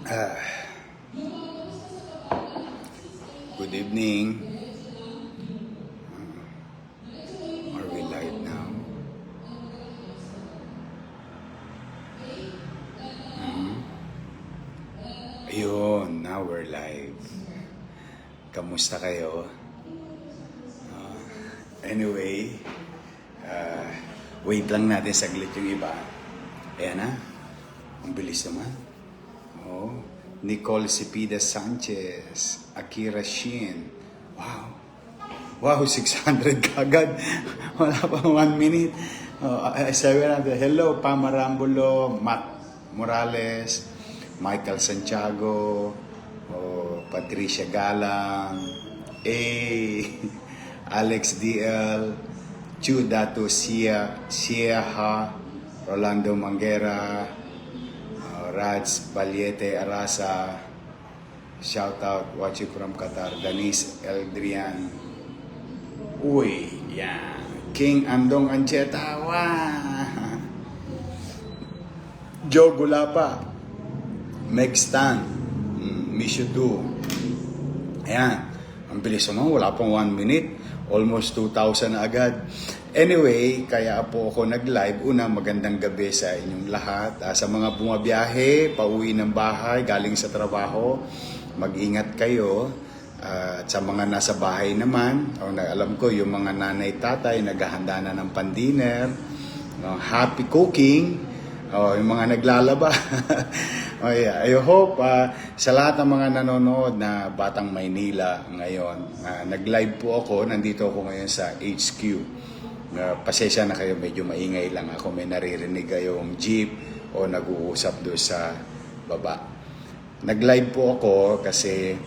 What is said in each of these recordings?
Ah, Good evening. Are we live now? Ayun, now we're live. Kamusta kayo? Anyway, ah, wait lang natin saglit yung iba. Ayan na. Ang bilis naman. Oh, Nicole Cepeda Sanchez, Akira Shin. Wow. Wow, 600 kagad. Wala pa 1 minute. Sabi natin, hello, Pama Rambulo, Matt Morales, Michael Santiago, Patricia Galang, Alex DL, Chu Dato Sieha, Rolando Manguera, Raj Baliete Arasa, shout out, watching from Qatar, Denise Eldrian, uy, yan, King Andong Ancheta, wah, Joe Gulapa, Meg Stan, miss you too. Ayan, ang bilis naman, wala pang 1 minute, almost 2,000 na agad. Anyway, kaya po ako nag-live. Una, magandang gabi sa inyong lahat. Sa mga bumabiyahe, pauwi ng bahay, galing sa trabaho, mag-ingat kayo. At sa mga nasa bahay naman, alam ko yung mga nanay-tatay, naghahanda na ng pan-dinner, happy cooking, yung mga naglalaba. I hope sa lahat ng mga nanonood na Batang Maynila ngayon, nag-live po ako, nandito ako ngayon sa HQ. Pasensya na kayo, medyo maingay lang ako, may naririnig kayong jeep o nag-uusap doon sa baba. Nag-live po ako kasi,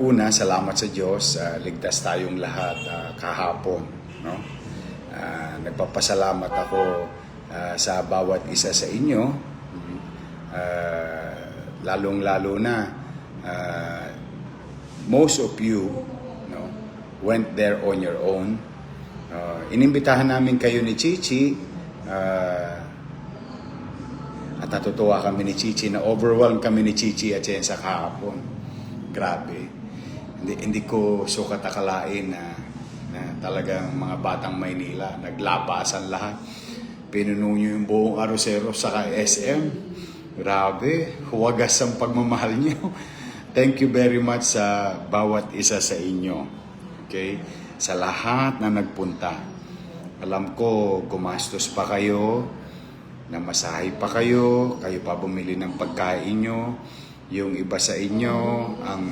una, salamat sa Diyos, ligtas tayong lahat kahapon. No? Nagpapasalamat ako sa bawat isa sa inyo, lalong-lalo na most of you went there on your own. Inimbitahan namin kayo ni Chichi at natutuwa kami ni Chichi, na overwhelmed kami ni Chichi at siya sa kahapon. Grabe, hindi ko sukat akalain na talagang mga Batang Maynila naglabasan lahat. Pinuno nyo yung buong Arosero saka SM. Grabe, huwagas ang pagmamahal nyo. Thank you very much sa bawat isa sa inyo. Okay? Sa lahat na nagpunta. Alam ko, gumastos pa kayo, namasahe pa kayo pa bumili ng pagkain nyo. Yung iba sa inyo, ang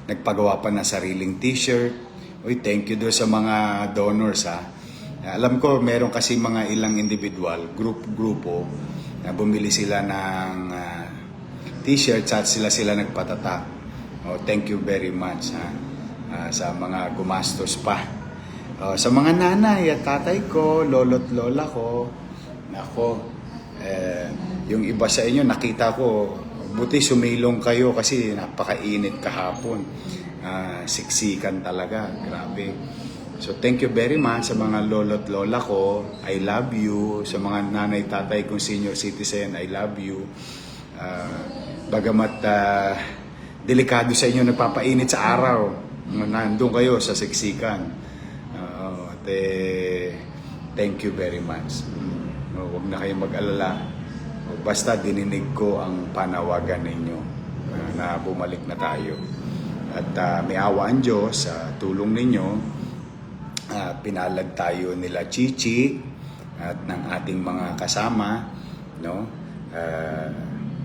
nagpagawa pa ng sariling t-shirt. Uy, thank you doon sa mga donors ha. Alam ko, meron kasi mga ilang individual, grupo, na bumili sila ng t-shirts at sila nagpatatak. Thank you very much ha. Sa mga gumastos pa. Sa mga nanay at tatay ko, lolo't lola ko, yung iba sa inyo, nakita ko, buti sumilong kayo kasi napakainit kahapon. Siksikan talaga, grabe. So thank you very much sa mga lolo't lola ko, I love you. Sa mga nanay tatay kong senior citizen, I love you. Bagamat delikado sa inyo, nagpapainit sa araw, nandun kayo sa siksikan. Thank you very much. Huwag na kayong mag-alala. Basta dininig ko ang panawagan ninyo na bumalik na tayo. At may awa ang Diyos sa tulong ninyo. Pinalag tayo nila Chichi at ng ating mga kasama. No?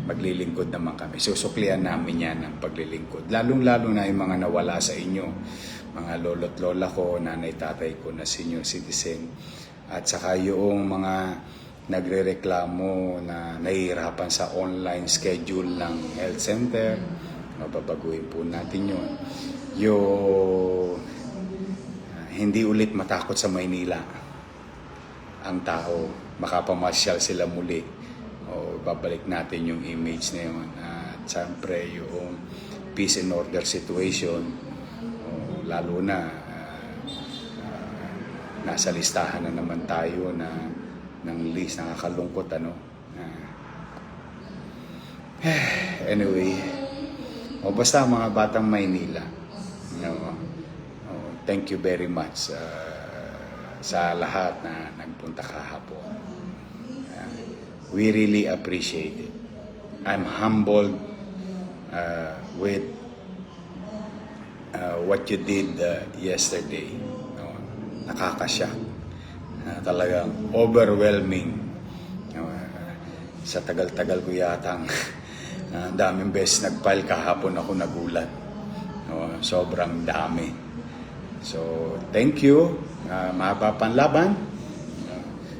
Maglilingkod naman kami. Susuklian namin yan ng paglilingkod. Lalong-lalo na yung mga nawala sa inyo. Mga lolo't lola ko, nanay tatay ko na senior citizen. At saka yung mga nagrereklamo na nahihirapan sa online schedule ng health center. Mababaguhin po natin yun. Hindi ulit matakot sa Maynila ang tao. Makapamasyal sila muli. Babalik natin yung image na yun. At siyempre yung peace and order situation, lalo na nasa listahan na naman tayo ng list. Nakakalungkot Anyway, basta mga batang Maynila, no, thank you very much sa lahat na nagpunta kahapon. We really appreciate it. I'm humbled with what you did yesterday. No? Nakakashock. Talagang overwhelming. Sa tagal-tagal ko yatang daming beses nag-file kahapon ako nagulat. Sobrang dami. So, thank you. Mahaba pang laban.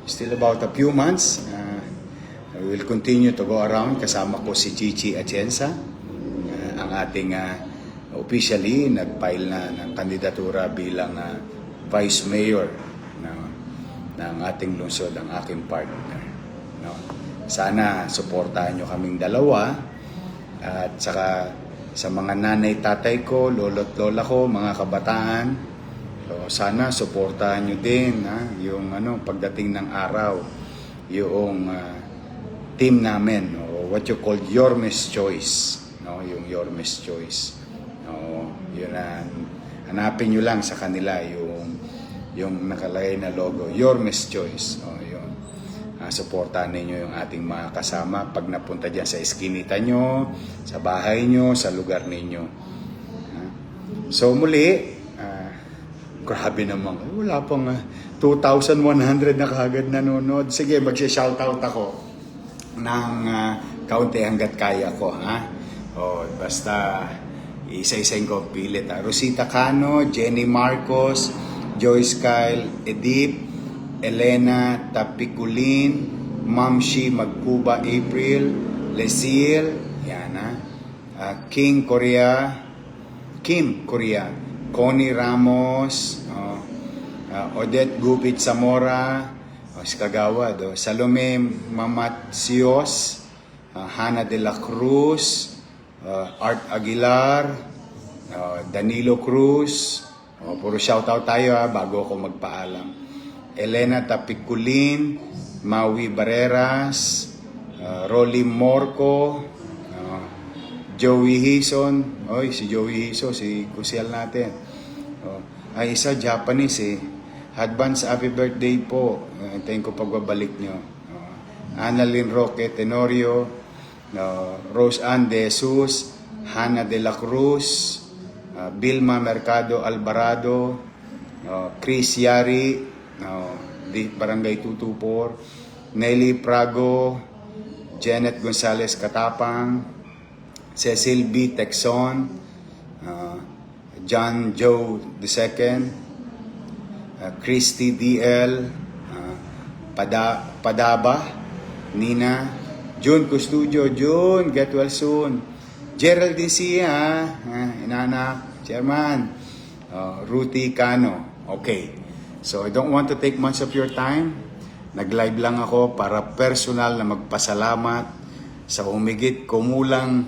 Still about a few months. We will continue to go around. Kasama ko si Chichi Atienza, ang ating officially nag-file na ng kandidatura bilang Vice Mayor ng ating lungsod, ang aking partner. No? Sana suportahan nyo kaming dalawa at saka sa mga nanay, tatay ko, lolo't lola ko, mga kabataan. So, sana suportahan nyo din yung pagdating ng araw, yung team namin, what you call Yormes Choice, no, yung Yormes Choice. No, yun hanapin niyo lang sa kanila yung nakalagay na logo, Yormes Choice. No, yun. Suportahan niyo yung ating mga kasama pag napunta diyan sa eskinita nyo, sa bahay nyo, sa lugar ninyo. So muli, grabe naman. Wala pang 2,100 na kagad nanonood. Sige, magsi-shoutout ako ng kaunti hanggat kaya ko, basta isa-isain ko pilit. Rosita Cano, Jenny Marcos, Joyce Kyle, Edip, Elena Tapiculin, Mamshi Magkuba April, Lesil, yan Kim Korea, Connie Ramos, Odette Gupit Zamora, si Kagawad, Salome Mamatsios, Hana de la Cruz, Art Aguilar, Danilo Cruz. Puro shoutout tayo bago ako magpaalam. Elena Tapiculin, Maui Barreras, Rolly Morco, Joey Hison. Si Joey Hison, si kusyal natin. Ay isa Japanese Advance happy birthday po. Hintayin ko pagbabalik nyo. Annalyn Roque Tenorio, Rose Ann De Jesus, Hannah de la Cruz, Vilma Mercado Alvarado, Chris Yari, Barangay 224, Nelly Prago, Janet Gonzalez Katapang, Cecil B. Texon, John Joe II, Christy DL, Padaba, Nina, June Custudio, June, get well soon. Gerald Sia, inanak, Chairman, Ruti Cano. Okay, so I don't want to take much of your time. Nag-live lang ako para personal na magpasalamat sa humigit kumulang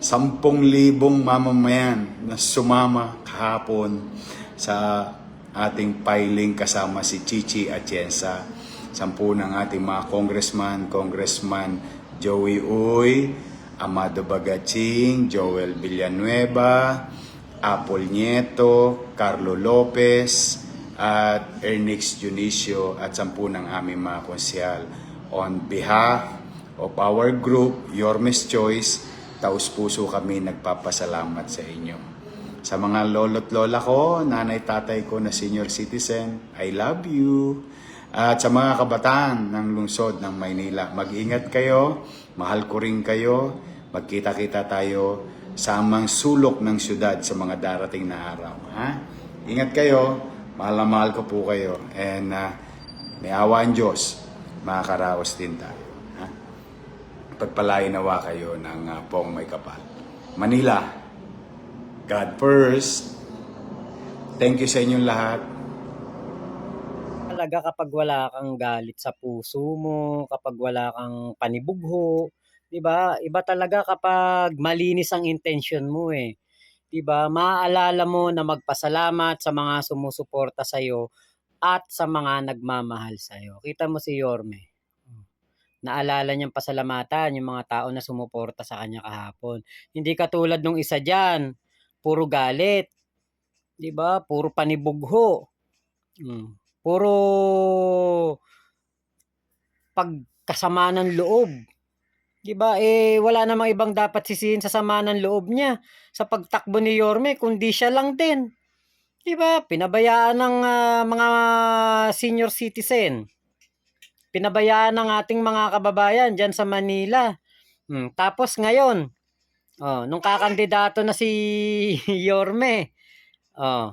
10,000 mamamayan na sumama kahapon sa ating filing kasama si Chichi Atienza, 10 ng ating mga Congressman Joey Uy, Amado Bagaching, Joel Villanueva, Apol Nieto, Carlo Lopez, at Ernix Junicio at 10 ng aming mga konsyal. On behalf of our group, Yormes Choice, taus-puso kami nagpapasalamat sa inyo. Sa mga lolo't lola ko, nanay tatay ko na senior citizen, I love you. At sa mga kabataan ng lungsod ng Maynila, mag-ingat kayo, mahal ko rin kayo, magkita-kita tayo sa amang sulok ng syudad sa mga darating na araw. Ingat kayo, mahal na mahal ko po kayo. And may awa ang Diyos, makakaraos din tayo. Pagpalain nawa kayo ng pong may kapal. Manila, God first. Thank you sa inyong lahat. Talaga kapag wala kang galit sa puso mo, kapag wala kang panibugho, 'di ba? Iba talaga kapag malinis ang intention mo 'Di ba? Maaalala mo na magpasalamat sa mga sumusuporta sa iyo at sa mga nagmamahal sa iyo. Kita mo si Yorme. naalala niyang pasalamatan yung mga tao na sumuporta sa kanya kahapon. Hindi katulad nung isa diyan, puro galit, 'di ba? Puro panibugho. Puro pagkasama ng loob. 'Di ba, wala namang ibang dapat sisihin sa sama ng loob niya sa pagtakbo ni Yorme kundi siya lang din. 'Di ba, pinabayaan ng, mga senior citizen, pinabayaan ng ating mga kababayan diyan sa Manila. Tapos ngayon, nung kakandidato na si Yorme, oh,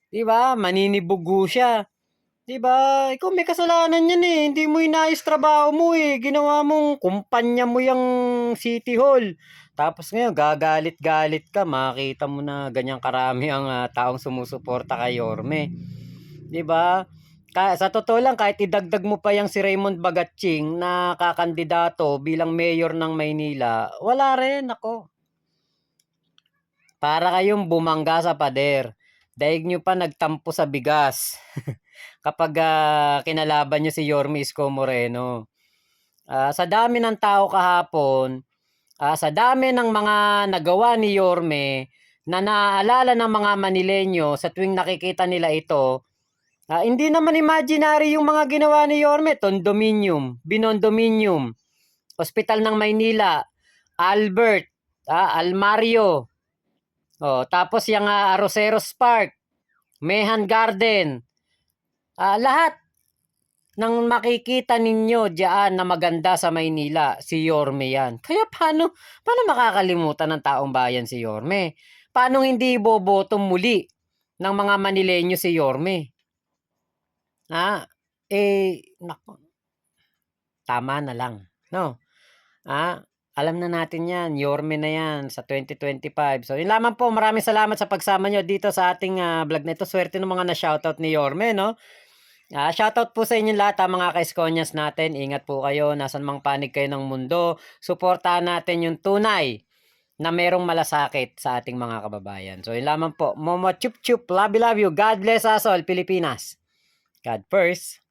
'di ba, maninibugo siya. 'Di ba? Ikaw may kasalanan 'yan, hindi mo inayos trabaho mo, ginawa mong kumpanya mo yung City Hall. Tapos ngayon gagalit-galit ka, makita mo na ganyang karami ang, taong sumusuporta kay Yorme, 'di ba? Sa totoo lang kahit idagdag mo pa yang si Raymond Bagatching na kakandidato bilang mayor ng Maynila, wala rin, naku. Para kayong bumangga sa pader. Daig nyo pa nagtampo sa bigas kapag kinalaban nyo si Yorme Isko Moreno. Sa dami ng tao kahapon, sa dami ng mga nagawa ni Yorme na naaalala ng mga Manileño sa tuwing nakikita nila ito, hindi naman imaginary yung mga ginawa ni Yorme. Condominium, Binondominium, Hospital ng Maynila, Albert, Almario, tapos yung Arroceros Park, Mehan Garden, lahat ng makikita ninyo diyan na maganda sa Maynila, si Yorme yan. Kaya paano makakalimutan ng taong bayan si Yorme? Paano hindi iboboto muli ng mga Manileño si Yorme? Nako, tama na lang, no? Alam na natin yan, Yorme na yan sa 2025. So yun lamang po, maraming salamat sa pagsama nyo dito sa ating vlog na ito. Swerte ng mga na-shoutout ni Yorme, no? Shoutout po sa inyo lahat, mga ka-Eskonyas natin. Ingat po kayo, nasan mang panig kayo ng mundo. Suportahan natin yung tunay na merong malasakit sa ating mga kababayan. So yun lamang po. Momo chup chup, love you, love you. God bless us all, Pilipinas. God first.